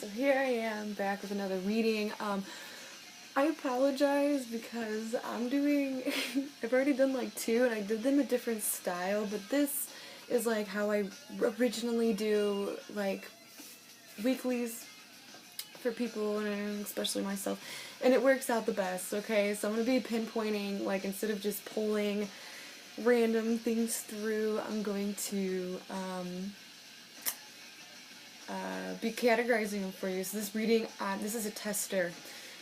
So here I am back with another reading. I apologize because I'm doing, I've already done like two and I did them a different style, but this is like how I originally do like weeklies for people and especially myself, and it works out the best, okay? So I'm going to be pinpointing, like instead of just pulling random things through, I'm going to be categorizing them for you. So this reading, this is a tester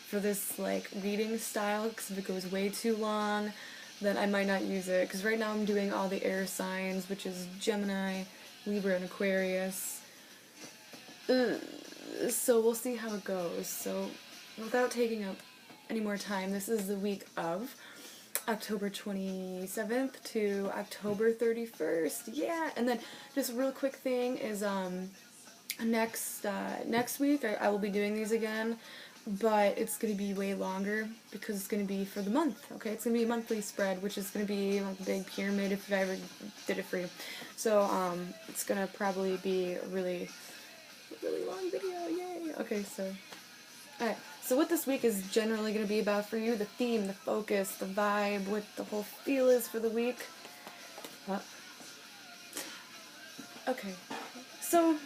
for this like reading style, because if it goes way too long, then I might not use it. Because right now I'm doing all the air signs, which is Gemini, Libra, and Aquarius. So we'll see how it goes. So without taking up any more time, this is the week of October 27th to October 31st. Yeah, and then just a real quick thing is next week I will be doing these again, but it's going to be way longer because it's going to be for the month, okay? It's going to be a monthly spread, which is going to be like a big pyramid if I ever did it for you. So it's going to probably be a really long video, yay! Okay, so alright, so what this week is generally going to be about for you, the theme, the focus, the vibe, what the whole feel is for the week. Okay, so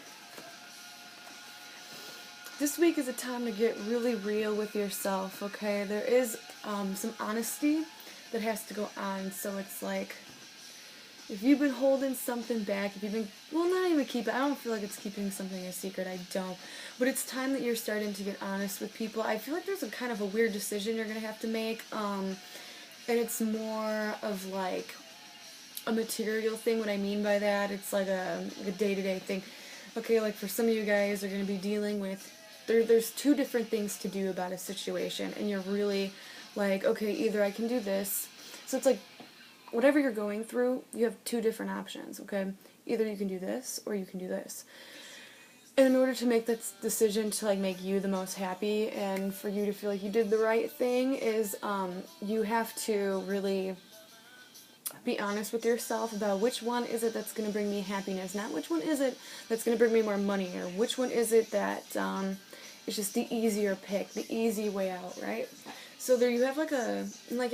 this week is a time to get really real with yourself, okay? There is some honesty that has to go on, so it's like, if you've been holding something back, if you've been, well, not even keep it, I don't feel like it's keeping something a secret, I don't, but it's time that you're starting to get honest with people. I feel like there's a kind of a weird decision you're going to have to make, and it's more of like a material thing. What I mean by that, it's like a day-to-day thing. Okay, like for some of you guys are going to be dealing with, there's two different things to do about a situation, and you're really like, okay, either I can do this, so it's like, whatever you're going through, you have two different options, okay? Either you can do this, or you can do this. And in order to make that decision to like make you the most happy, and for you to feel like you did the right thing, is you have to really be honest with yourself about which one is it that's going to bring me happiness, not which one is it that's going to bring me more money, or which one is it that is just the easier pick, the easy way out, right? So there you have like I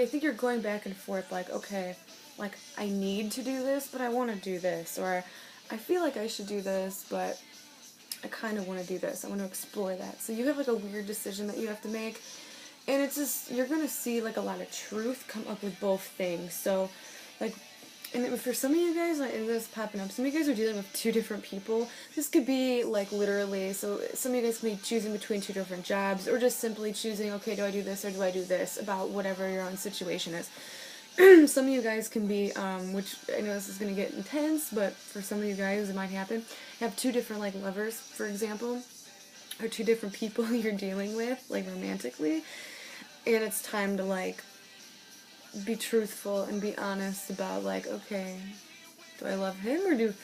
think you're going back and forth, like, okay, like I need to do this, but I want to do this, or I feel like I should do this, but I kind of want to do this, I want to explore that. So you have like a weird decision that you have to make, and it's just, you're going to see like a lot of truth come up with both things. So like, and for some of you guys, like, and this is popping up, some of you guys are dealing with two different people. This could be, like, literally, so some of you guys can be choosing between two different jobs, or just simply choosing, okay, do I do this or do I do this, about whatever your own situation is. Some of you guys can be, which, I know this is going to get intense, but for some of you guys it might happen, have two different, like, lovers, for example, or two different people you're dealing with, like, romantically, and it's time to, like, be truthful and be honest about, like, okay, do I love him or do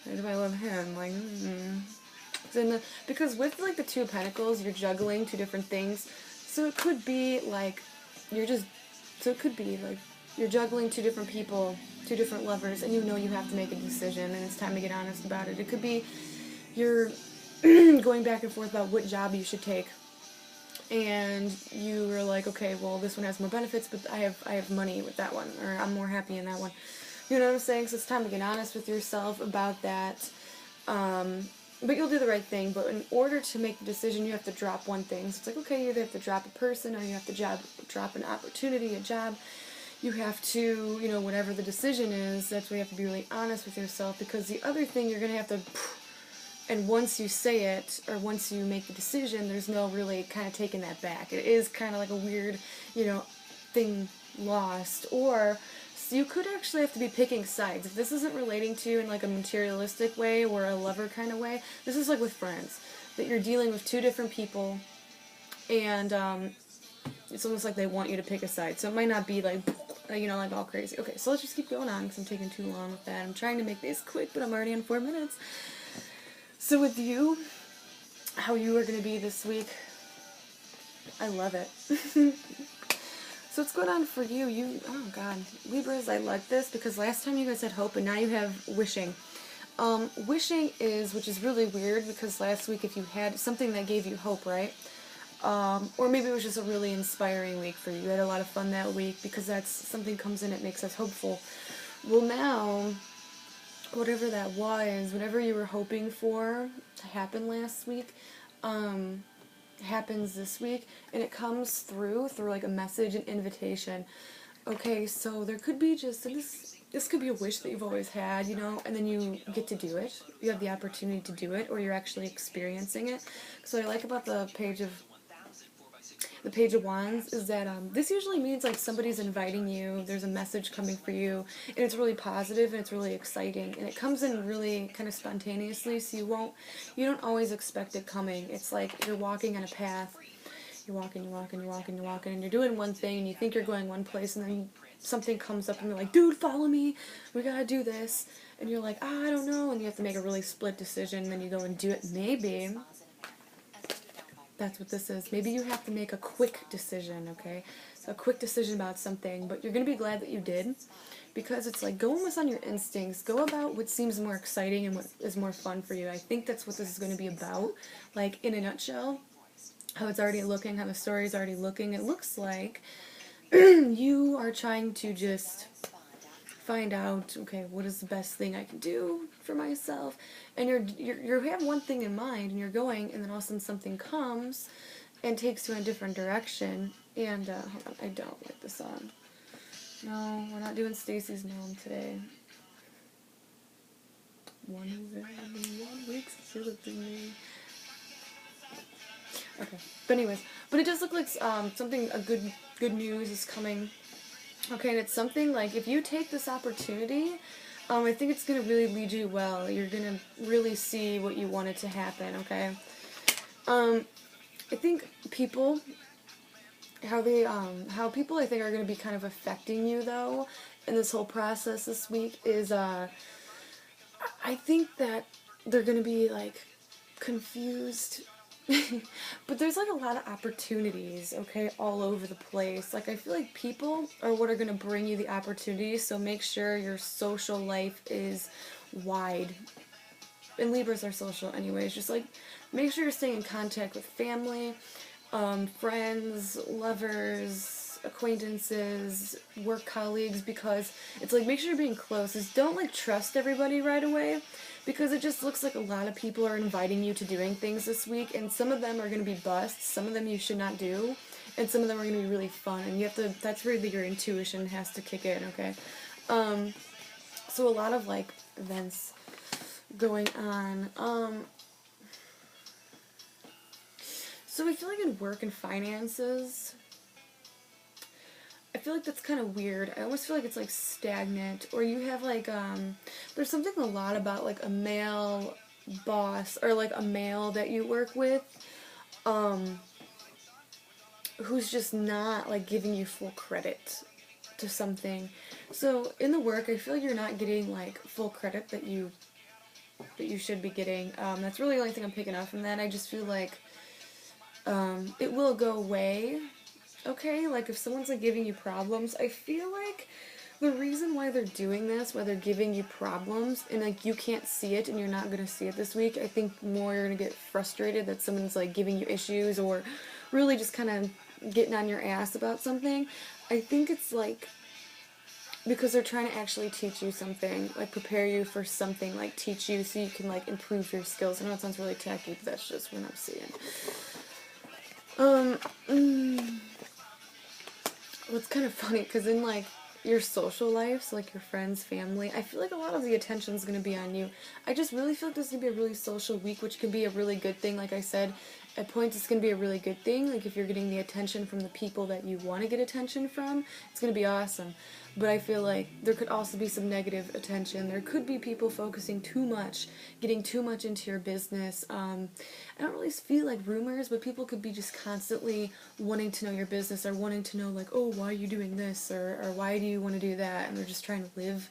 I love him? Like, because with, like, the Two of Pentacles, you're juggling two different things, so it could be, like, you're juggling two different people, two different lovers, and you know you have to make a decision, and it's time to get honest about it. It could be you're going back and forth about what job you should take, and you were like, okay, well, this one has more benefits, but I have money with that one, or I'm more happy in that one. You know what I'm saying? So it's time to get honest with yourself about that. But you'll do the right thing. But in order to make the decision, you have to drop one thing. So it's like, okay, you either have to drop a person, or you have to drop an opportunity, a job. You have to, you know, whatever the decision is, that's where you have to be really honest with yourself, because the other thing you're going to have to, and once you say it, or once you make the decision, there's no really kind of taking that back. It is kind of like a weird, you know, thing lost. Or, so you could actually have to be picking sides. If this isn't relating to you in like a materialistic way or a lover kind of way, this is like with friends. That you're dealing with two different people, and it's almost like they want you to pick a side. So it might not be like, you know, like all crazy. Okay, so let's just keep going on, because I'm taking too long with that. I'm trying to make this quick, but I'm already in 4 minutes. So with you, how you are going to be this week, I love it. So what's going on for you? Oh God, Libras, I like this, because last time you guys had hope, and now you have wishing. Wishing is, which is really weird because last week if you had something that gave you hope, right? Or maybe it was just a really inspiring week for you. You had a lot of fun that week because that's something comes in, it makes us hopeful. Well, now, whatever that was, whatever you were hoping for to happen last week, happens this week, and it comes through like a message, an invitation. Okay, so there could be just this could be a wish that you've always had, you know, and then you get to do it. You have the opportunity to do it, or you're actually experiencing it. So what I like about the Page of Wands is that this usually means like somebody's inviting you, there's a message coming for you, and it's really positive and it's really exciting, and it comes in really kind of spontaneously, so you don't always expect it coming. It's like you're walking on a path, you're walking, and you're doing one thing, and you think you're going one place, and then something comes up and you're like, dude, follow me, we gotta do this, and you're like, I don't know, and you have to make a really split decision, and then you go and do it. Maybe that's what this is. Maybe you have to make a quick decision, okay? So a quick decision about something, but you're going to be glad that you did, because it's like, go almost on your instincts. Go about what seems more exciting and what is more fun for you. I think that's what this is going to be about. Like, in a nutshell, how it's already looking, how the story is already looking. It looks like you are trying to just find out, okay, what is the best thing I can do for myself, and you have one thing in mind, and you're going, and then all of a sudden something comes and takes you in a different direction, and, hold on, I don't like the song. No, we're not doing Stacy's mom today. 1 week me. Okay, but anyways, but it does look like something, a good news is coming. Okay, and it's something like, if you take this opportunity, I think it's going to really lead you well. You're going to really see what you want it to happen, okay? I think people, how people I think are going to be kind of affecting you, though, in this whole process this week is, I think that they're going to be, like, confused. But there's like a lot of opportunities, okay, all over the place. Like, I feel like people are what are going to bring you the opportunities, so make sure your social life is wide. And Libras are social anyways. Just like, make sure you're staying in contact with family, friends, lovers, acquaintances, work colleagues, because it's like, make sure you're being close. Just don't like trust everybody right away, because it just looks like a lot of people are inviting you to doing things this week, and some of them are going to be busts, some of them you should not do, and some of them are going to be really fun, and you have to, that's where your intuition has to kick in, okay? So a lot of, like, events going on. So I feel like in work and finances, I feel like that's kind of weird. I almost feel like it's like stagnant, or you have like, there's something a lot about like a male boss, or like a male that you work with, who's just not like giving you full credit to something. So in the work, I feel like you're not getting like full credit that you should be getting. That's really the only thing I'm picking up from that. I just feel like, it will go away. Okay, like if someone's like giving you problems, I feel like the reason why they're doing this, why they're giving you problems, and like you can't see it and you're not gonna see it this week, I think more you're gonna get frustrated that someone's like giving you issues, or really just kind of getting on your ass about something. I think it's like because they're trying to actually teach you something, like prepare you for something, like teach you so you can like improve your skills. I know it sounds really tacky, but that's just what I'm seeing. Well, it's kind of funny, because in, like, your social life, so, like, your friends, family, I feel like a lot of the attention is going to be on you. I just really feel like this is going to be a really social week, which can be a really good thing. Like I said, at points it's going to be a really good thing. Like, if you're getting the attention from the people that you want to get attention from, it's going to be awesome. But I feel like there could also be some negative attention. There could be people focusing too much, getting too much into your business. I don't really feel like rumors, but people could be just constantly wanting to know your business, or wanting to know, like, oh, why are you doing this, or why do you want to do that, and they're just trying to live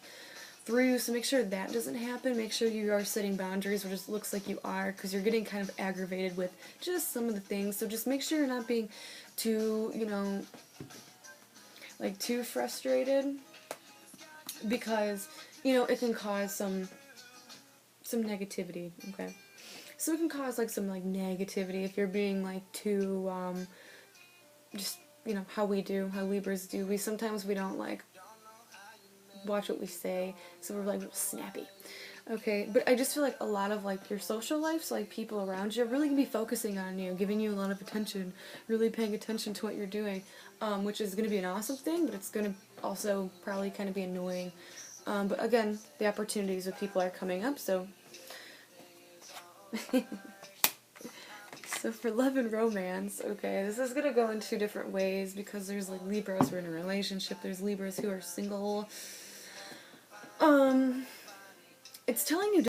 through. So make sure that doesn't happen. Make sure you are setting boundaries, or just looks like you are, because you're getting kind of aggravated with just some of the things. So just make sure you're not being too, you know, like too frustrated, because, you know, it can cause some some negativity, okay? So it can cause like some like negativity if you're being like too, just, you know, how we do, how Libras do. We don't like watch what we say, so we're like real snappy. Okay, but I just feel like a lot of like your social life, so like people around you, are really gonna be focusing on you, giving you a lot of attention, really paying attention to what you're doing, which is gonna be an awesome thing, but it's gonna also probably kind of be annoying. But again, the opportunities with people are coming up, so. So for love and romance, okay, this is gonna go in two different ways because there's like Libras who are in a relationship, there's Libras who are single. It's telling you